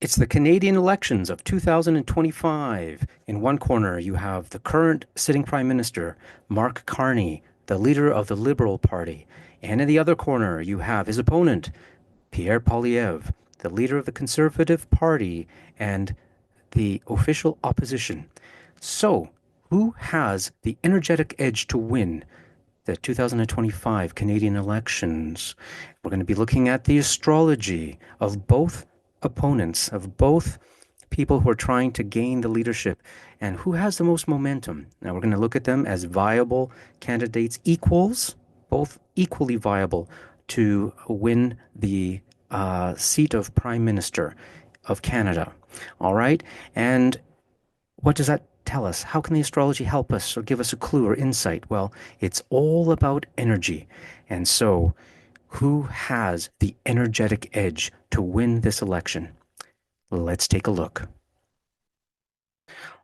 It's the Canadian elections of 2025. In one corner, you have the current sitting Prime Minister, Mark Carney, the leader of the Liberal Party. And in the other corner, you have his opponent, Pierre Poilievre, the leader of the Conservative Party and the official opposition. So, who has the energetic edge to win the 2025 Canadian elections? We're going to be looking at the astrology of both opponents, of both people who are trying to gain the leadership, and who has the most momentum. Now, we're going to look at them as viable candidates, equals, both equally viable to win the seat of Prime Minister of Canada. All right. And what does that tell us? How can the astrology help us or give us a clue or insight? Well, it's all about energy. And so, who has the energetic edge to win this election? Let's take a look.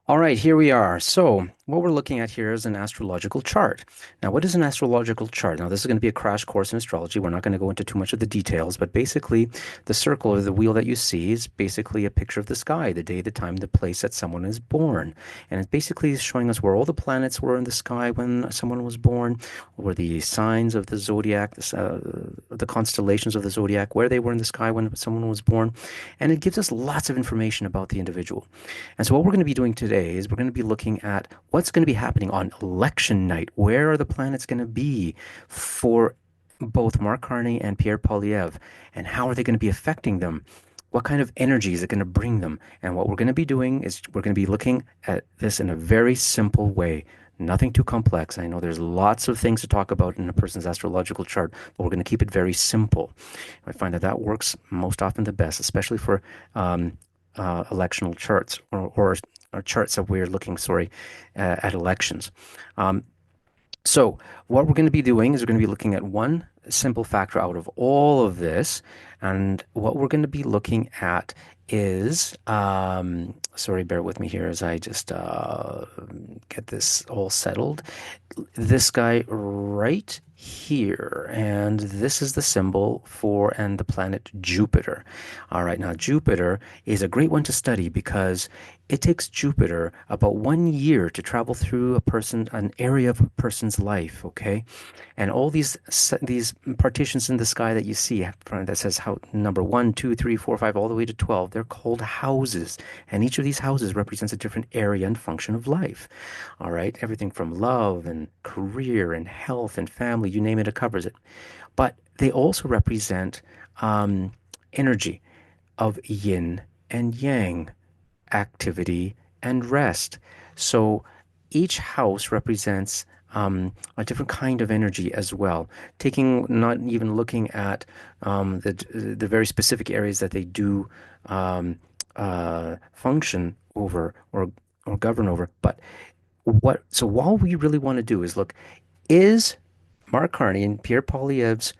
All right, here we are. So what we're looking at here is an astrological chart. Now, what is an astrological chart? Now, this is going to be a crash course in astrology. We're not going to go into too much of the details, but basically the circle or the wheel that you see is basically a picture of the sky, the day, the time, the place that someone is born. And it basically is showing us where all the planets were in the sky when someone was born, or the signs of the zodiac, the constellations of the zodiac, where they were in the sky when someone was born. And it gives us lots of information about the individual. And so what we're going to be doing today is we're going to be looking at what's going to be happening on election night. Where are the planets going to be for both Mark Carney and Pierre Poilievre? And how are they going to be affecting them? What kind of energy is it going to bring them? And what we're going to be doing is we're going to be looking at this in a very simple way. Nothing too complex. I know there's lots of things to talk about in a person's astrological chart, but we're going to keep it very simple. I find that that works most often the best, especially for electional charts or charts that we're looking, at elections. So what we're going to be doing is we're going to be looking at one simple factor out of all of this. And what we're going to be looking at is, sorry, bear with me here as I just get this all settled. This guy right here, and this is the symbol for and the planet Jupiter. All right, now Jupiter is a great one to study because it takes Jupiter about 1 year to travel through an area of a person's life, okay? And all these partitions in the sky that you see that says how number 1, 2, 3, 4, 5, all the way to 12, they're called houses. And each of these houses represents a different area and function of life. All right, everything from love and career and health and family, you name it, it covers it. But they also represent energy of yin and yang, activity and rest. So each house represents a different kind of energy as well, not even looking at the very specific areas that they do function over or govern over. But so what we really want to do is look, is Mark Carney and Pierre Poilievre's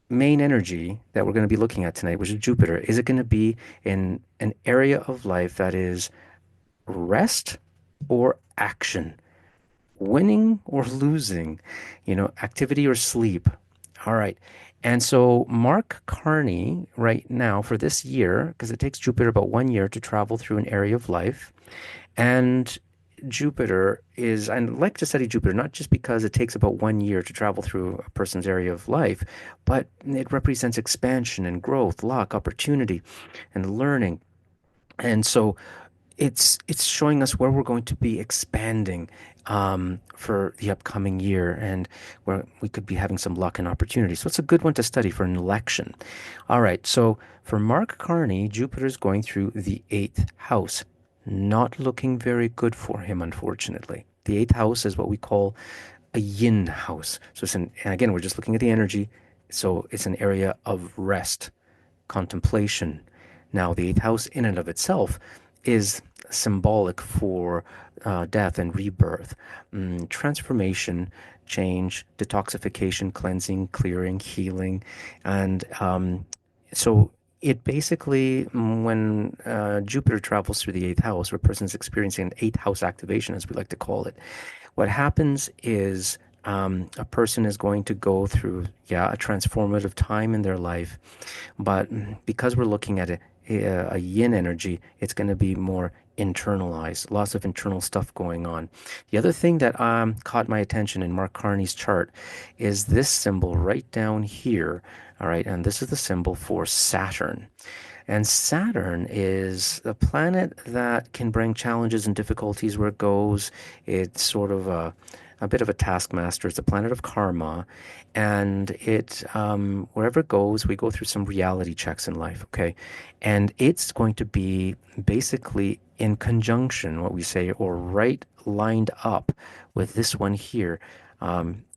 main energy that we're going to be looking at tonight, which is Jupiter, is it going to be in an area of life that is rest or action, winning or losing, activity or sleep? All right. And so Mark Carney right now for this year, because it takes Jupiter about 1 year to travel through an area of life, and I like to study Jupiter, not just because it takes about 1 year to travel through a person's area of life, but it represents expansion and growth, luck, opportunity, and learning. And so it's showing us where we're going to be expanding for the upcoming year and where we could be having some luck and opportunity. So it's a good one to study for an election. All right, so for Mark Carney, Jupiter's going through the eighth house. Not looking very good for him, unfortunately. The eighth house is what we call a yin house. So and again, we're just looking at the energy. So it's an area of rest, contemplation. Now, the eighth house in and of itself is symbolic for death and rebirth, transformation, change, detoxification, cleansing, clearing, healing. And so it basically, when Jupiter travels through the eighth house, where a person is experiencing an eighth house activation, as we like to call it, what happens is a person is going to go through, a transformative time in their life. But because we're looking at a yin energy, it's going to be more internalized, lots of internal stuff going on. The other thing that caught my attention in Mark Carney's chart is this symbol right down here. All right, and this is the symbol for Saturn. And Saturn is a planet that can bring challenges and difficulties where it goes. It's sort of a bit of a taskmaster. It's a planet of karma. And wherever it goes, we go through some reality checks in life, okay? And it's going to be basically in conjunction, what we say, or right lined up with this one here,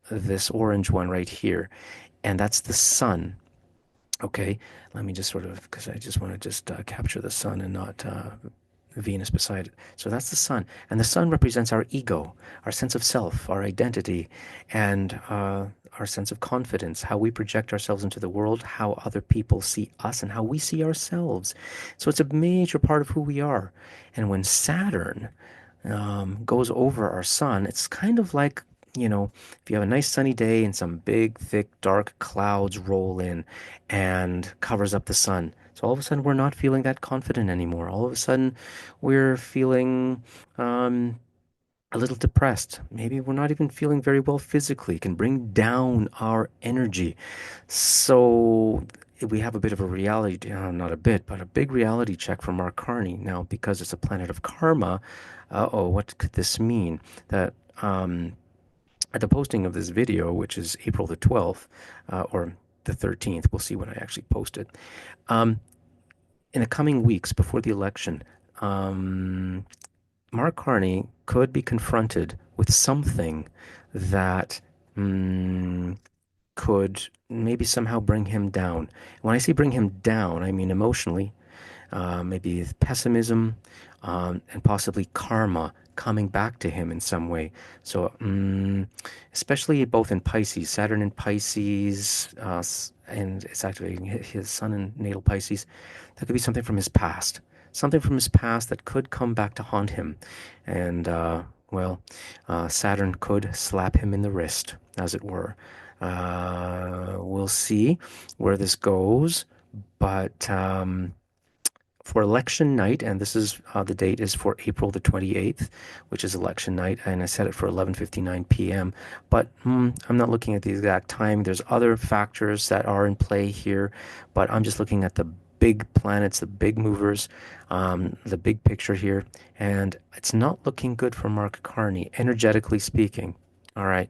this orange one right here. And that's the sun. Okay, let me just sort of, because I just want to just capture the sun and not Venus beside it. So that's the sun. And the sun represents our ego, our sense of self, our identity, and our sense of confidence, how we project ourselves into the world, how other people see us, and how we see ourselves. So it's a major part of who we are. And when Saturn goes over our sun, it's kind of like, if you have a nice sunny day and some big, thick, dark clouds roll in and covers up the sun. So all of a sudden, we're not feeling that confident anymore. All of a sudden, we're feeling um, a little depressed. Maybe we're not even feeling very well physically. It can bring down our energy. So we have a bit of a reality, not a bit, but a big reality check from Mark Carney. Now, because it's a planet of karma, what could this mean? That at the posting of this video, which is April the 12th, or the 13th, we'll see when I actually post it. Um, in the coming weeks before the election, um, Mark Carney could be confronted with something that could maybe somehow bring him down. When I say bring him down, I mean emotionally, maybe pessimism, and possibly karma coming back to him in some way. So, especially both in Pisces, Saturn in Pisces, and it's actually his sun in natal Pisces. That could be something from his past that could come back to haunt him. And, Saturn could slap him in the wrist, as it were. We'll see where this goes, but for election night, and this is the date is for April the 28th, which is election night, and I set it for 11:59 p.m. But I'm not looking at the exact time. There's other factors that are in play here, but I'm just looking at the big planets, the big movers, the big picture here, and it's not looking good for Mark Carney, energetically speaking. All right.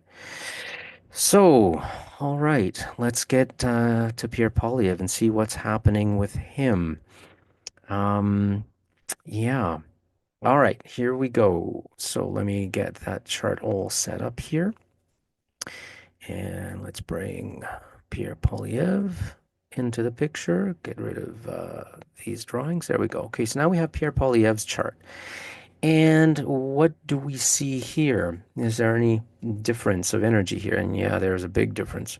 So, all right, let's get to Pierre Poilievre and see what's happening with him. Um, yeah. All right, here we go. So let me get that chart all set up here. And let's bring Pierre Poilievre into the picture. Get rid of these drawings. There we go. Okay, so now we have Pierre Poilievre's chart. And what do we see here? Is there any difference of energy here? And yeah, there's a big difference.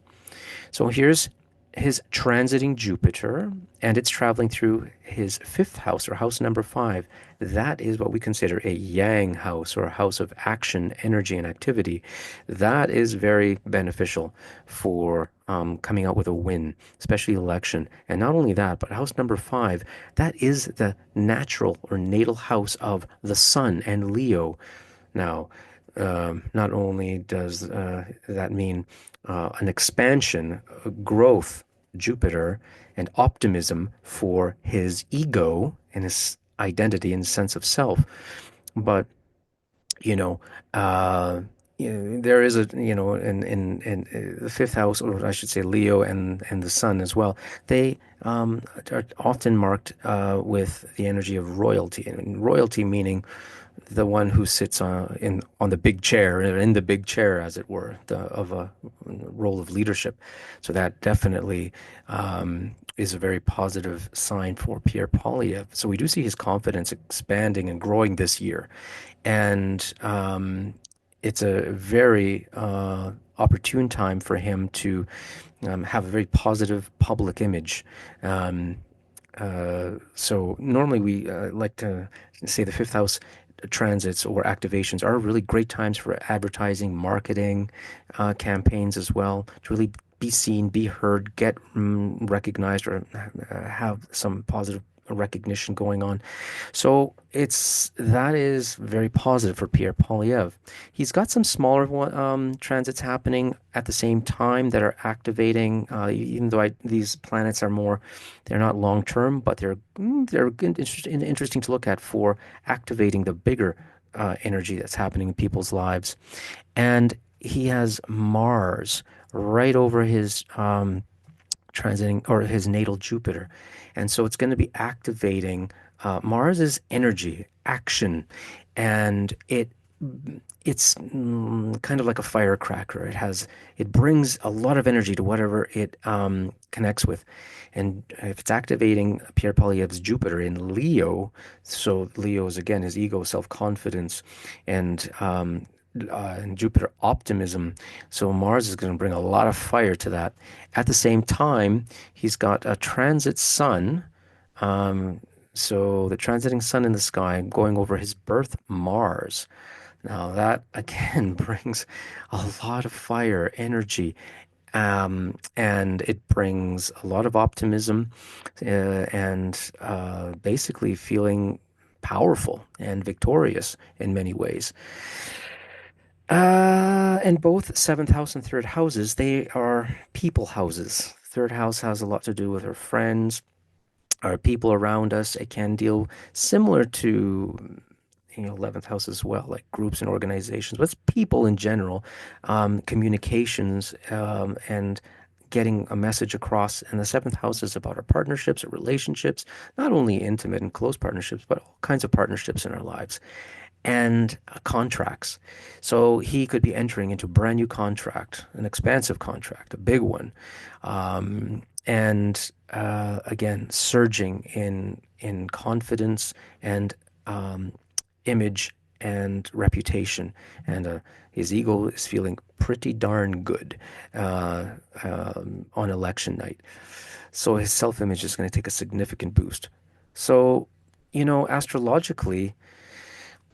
So here's his transiting Jupiter, and it's traveling through his fifth house, or house number five. That is what we consider a yang house, or a house of action, energy, and activity. That is very beneficial for coming out with a win, especially election. And not only that, but house number five, that is the natural or natal house of the sun and Leo. Now, not only does that mean an expansion, growth, Jupiter, and optimism for his ego and his identity and sense of self, but you know, uh, there is in the fifth house, or I should say Leo and the Sun as well. They are often marked with the energy of royalty, and royalty meaning the one who sits on the big chair, in the big chair, as it were, of a role of leadership. So that definitely is a very positive sign for Pierre Poilievre. So we do see his confidence expanding and growing this year, and it's a very opportune time for him to have a very positive public image. Um, so normally we like to say the fifth house transits or activations are really great times for advertising, marketing, campaigns as well, to really be seen, be heard, get recognized, or have some positive recognition going on. So it's that is very positive for Pierre Poilievre. He's got some smaller transits happening at the same time that are activating. Even though these planets are more, they're not long term, but they're interesting to look at for activating the bigger energy that's happening in people's lives. And he has Mars right over his transiting or his natal Jupiter. And so it's going to be activating Mars's energy, action, and it's kind of like a firecracker. It brings a lot of energy to whatever it connects with. And if it's activating Pierre Poilievre's Jupiter in Leo, so Leo is again his ego, self-confidence, and Jupiter optimism. So Mars is going to bring a lot of fire to that. At the same time, he's got a transit sun. Um, so the transiting sun in the sky going over his birth Mars. Now that again brings a lot of fire, energy, and it brings a lot of optimism and basically feeling powerful and victorious in many ways. And both seventh house and third houses, they are people houses. Third house has a lot to do with our friends, our people around us. It can deal similar to 11th house as well, like groups and organizations, but it's people in general, communications, and getting a message across. And the seventh house is about our partnerships, our relationships, not only intimate and close partnerships, but all kinds of partnerships in our lives and contracts. So he could be entering into a brand new contract, an expansive contract, a big one, and again, surging in confidence and image and reputation, and his ego is feeling pretty darn good uh, on election night. So his self-image is going to take a significant boost. So, astrologically,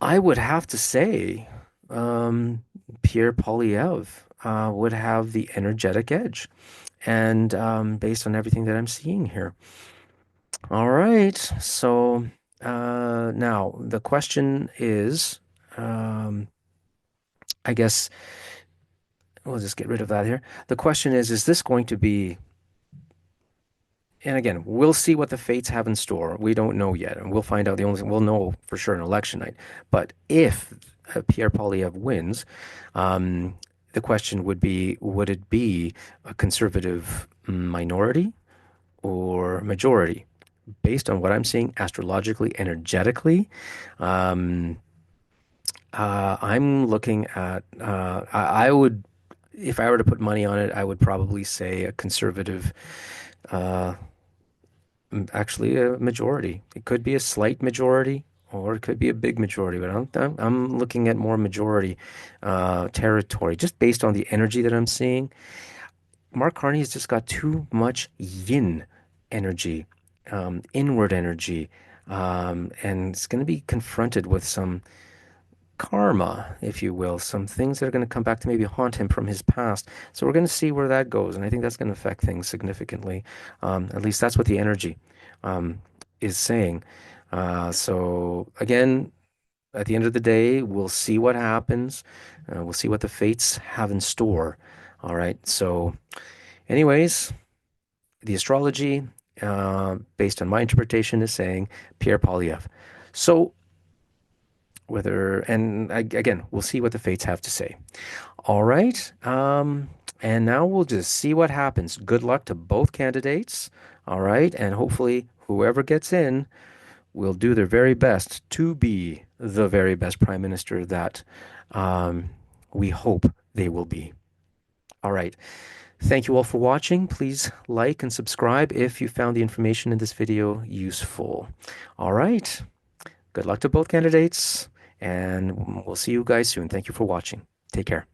I would have to say Pierre Poilievre would have the energetic edge, and based on everything that I'm seeing here. All right, so now the question is, um, I guess we'll just get rid of that here. The question is this going to be, and again, we'll see what the fates have in store. We don't know yet, and we'll find out. The only thing we'll know for sure in election night. But if Pierre Poilievre wins, um, the question would be, would it be a conservative minority or majority? Based on what I'm seeing astrologically, energetically, um, I'm looking at, I would, if I were to put money on it, I would probably say a conservative, uh, actually a majority. It could be a slight majority or it could be a big majority, but I'm looking at more majority territory just based on the energy that I'm seeing. Mark Carney has just got too much yin energy, inward energy, and it's going to be confronted with some karma, if you will, some things that are going to come back to maybe haunt him from his past. So we're going to see where that goes, and I think that's going to affect things significantly. At least that's what the energy um, is saying. So again, at the end of the day, we'll see what happens. We'll see what the fates have in store. All right. So, anyways, the astrology, based on my interpretation, is saying Pierre Poilievre. So again, we'll see what the fates have to say. All right. And now we'll just see what happens. Good luck to both candidates. All right. And hopefully, whoever gets in will do their very best to be the very best prime minister that um, we hope they will be. All right. Thank you all for watching. Please like and subscribe if you found the information in this video useful. All right. Good luck to both candidates, and we'll see you guys soon. Thank you for watching. Take care.